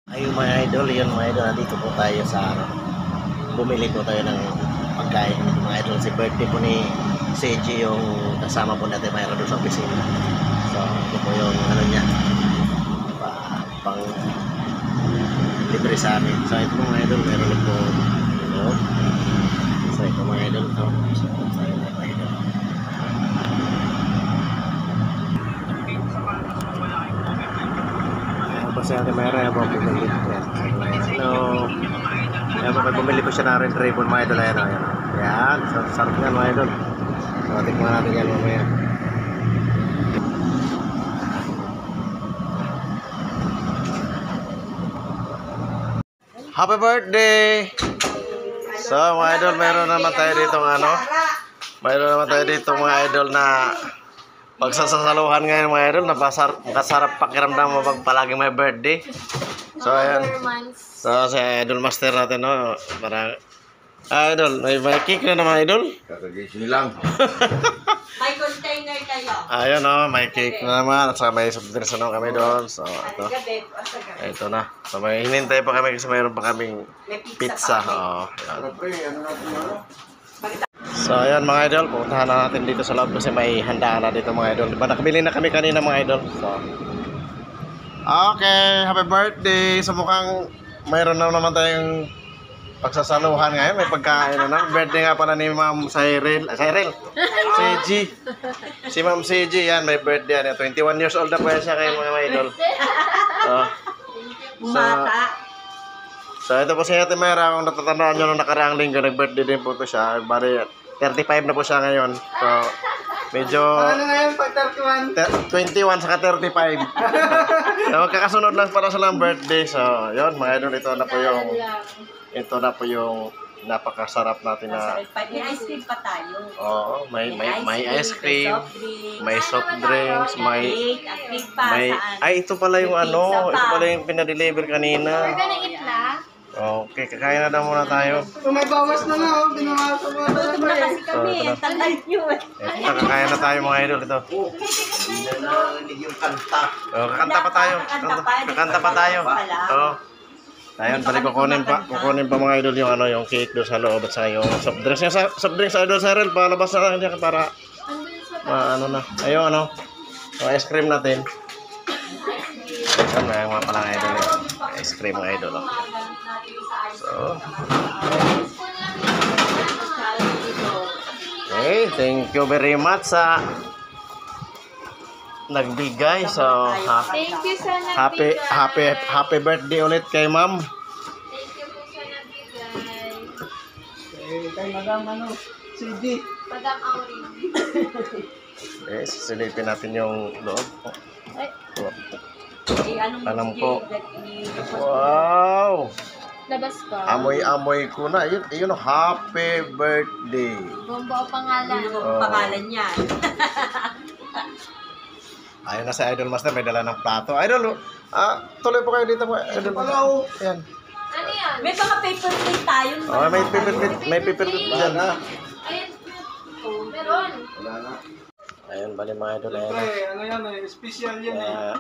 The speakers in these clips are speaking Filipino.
Ayun mga idol, yun mga idol, nandito po tayo sa bumili po tayo ng pagkain mga idol. Si birthday po ni Seiji yung kasama po natin mayroon doon sa opisina. So ito po yung ano niya, pang libre sa amin. So ito po mga idol, meron po ito. So ito mga idol, ito. So tayo na mga idol. Kasi ate mayroon yung mga bumili. Hello. Ayan po, may bumili ko siya na red ribbon mga idol. Ayan, ayan. Ayan, sarap yan mga idol. So, tikman natin yan mamaya. Happy birthday! So mga idol, mayroon naman tayo dito mayroon naman tayo dito mga idol na pagsasaluhan ngayon mga idol. Nakasarap pakiramdam mo pag palagi may birthday. So ayan. So si idol master natin, no? Para idol, may cake na naman idol. Kakagising lang. May container kayo. Ayun, no, may cake na naman. At saka may soft drinks na kami doon. So ito na. So may hinintay pa kami kasi mayroon pa kaming pizza. Oh, so ayan mga idol, puntahan na natin dito sa loob kasi may handaan na dito mga idol. Diba nakabili na kami kanina mga idol. So okay, happy birthday. So mukhang mayroon na naman tayong pagsasaluhan ngayon. May pagkain na. Birthday nga pala ni Ma'am Cyril. Seiji. Si Ma'am Seiji yan, may birthday yan. 21 years old na po yan siya kayo mga idol. So ito po si Ate Mera. Kung natatandaan nyo nung nakaraang linggo, nag-birthday din po ito siya. Bari 35 na po siya ngayon. So medyo Ano ngayon pag 21 31? saka 35. So magkakasunod lang para sa lang birthday. So yun mga idol, ito na po yung napakasarap natin na. May ice cream pa tayo. Oo, may ice cream, may soft drinks, may ito pala yung ano, ito pala yung pinadeliver kanina. Okay, kakain na daw muna tayo. So may bawas na nga, oh. Binawasan mo na Tutog na kasi kami. Tagal nyo eh. Ito, kakain na tayo mga idol ito. Hindi na narinig yung kanta. Kakanta pa tayo. Kakanta pa tayo. Oo. Ayun, balik kukunin pa mga idol yung ano, yung cake doon sa loob at saka yung soft drinks. Yung soft drinks idol sa Cyril, palabas na lang dyan para ano na. Ayun ano, yung ice cream natin. Ayun na yung mga palang idol yun. Ice cream mga idol. Oh. So, okay, thank you very much sa nagbigay. So, Thank you sa nagbigay. happy birthday ulit kay Ma'am. Thank you po sa nagbigay. Kay Madam CD. Madam Aurin. Okay, sisilipin natin yung loob. Ay, Alam ko. Wow! labas ka. Amoy-amoy ko na. Yun, happy birthday. Bomba o pangalan. Pangalan niya. Ayun na si Idol Master, may dala ng plato. Idol, tuloy po kayo dito po. Idol Hello. Ayan. Ano yan? May mga paper plate tayo. Oh, may paper dyan. Ayan. Oh, meron. Wala na. Ayun, bali mga idol. Ayan. Pre, ano yan eh, special yan eh.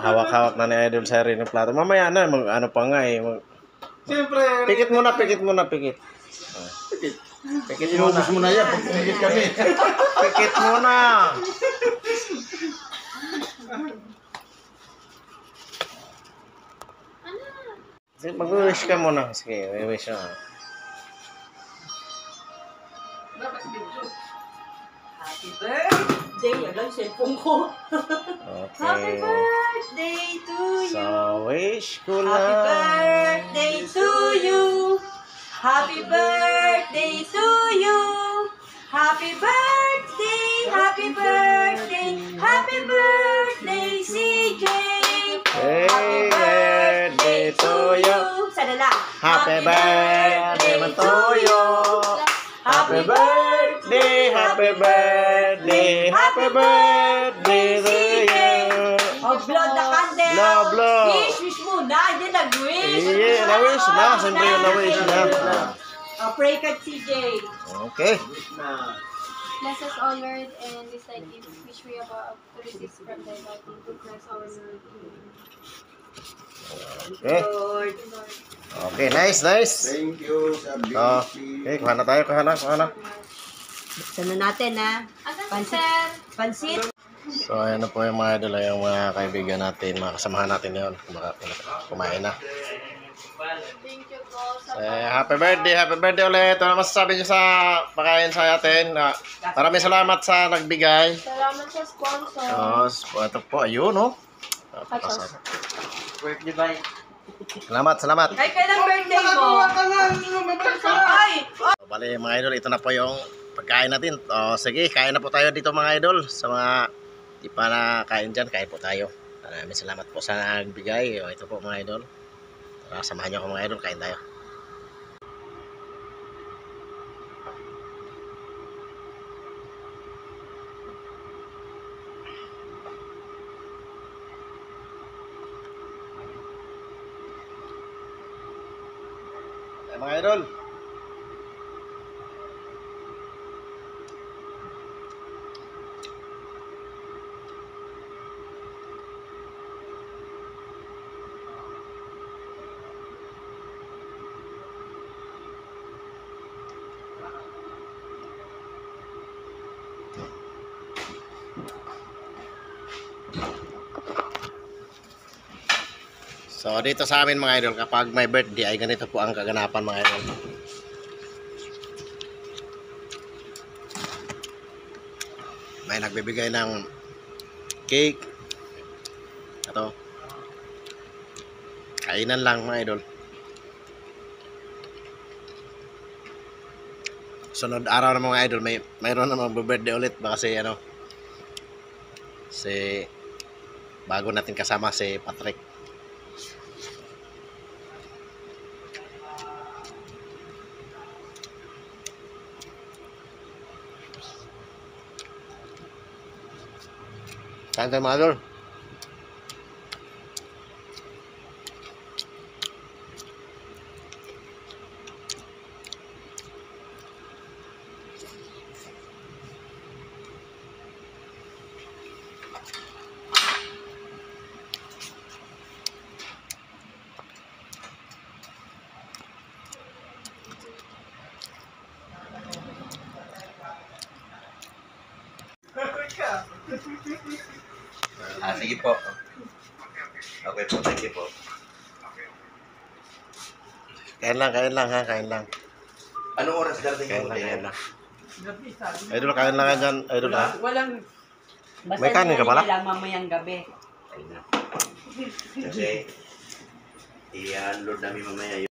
Hawak-hawak na ni Idol sa rin yung plato. Mamaya na, ano pa nga eh. Siyempre. Pikit muna. Pikit muna. Inubos mo na yan, pag pumigit kami. Pikit muna. Sige, mag-wish ka muna. Sige, may-wish ka. Happy birthday. Yan cellphone ko. Happy Okay. birthday to you. So, wish ko lang. Happy birthday to you. Happy birthday to you. Happy birthday. Happy birthday. Happy birthday, CJ. Happy birthday to you. Sana lang. Happy birthday to you. Happy birthday, happy birthday, happy birthday to you. Oh, blow the candle. Blow. Wish muna. Hindi nag-wish. Yeah, na-wish na. Siyempre yung na-wish na. Oh, pray ka, CJ. Okay. Bless us all, Lord, and this night which we are about to receive from thy mighty goodness, our Lord. Okay. Lord. Okay, nice, nice. Thank you sa So, okay, kuha na tayo, kuha na. Buksan na natin, ha? Asan si Sir? Pansit. So, ayan na po yung mga idol, yung mga kaibigan natin, mga kasamahan natin yun. Kumain na. Thank you po sa Happy birthday ulit. Ano masasabi niyo sa pagkain sa atin? Maraming salamat sa nagbigay. Salamat sa sponsor. Ito po, ayun, no? Katos. Salamat. Ay, kailan birthday mo? Ay! Bale, mga idol, ito na po yung pagkain natin. Sige, kain na po tayo dito mga idol. Sa mga di pa na kain dyan, kain po tayo. Maraming salamat po sa nagbigay. Ito po mga idol. Tara, samahan niyo ako mga idol, kain tayo. Mga idol. So dito sa amin mga idol, kapag may birthday ay ganito po ang kaganapan mga idol. May nagbibigay ng cake. Ito. Kainan lang mga idol. Sunod araw ng mga idol, mayroon na mag-birthday ulit baka si bago natin kasama si Patrick. Kain tayo mga idol. Sige po. Okay po, thank you po. Kain lang ha, kain lang. Anong oras darating Kain mo? lang. Idol, kain lang dyan, idol ha. Walang... Basta May kanin ka pala? lang mamayang gabi. Kasi i-unload namin mamaya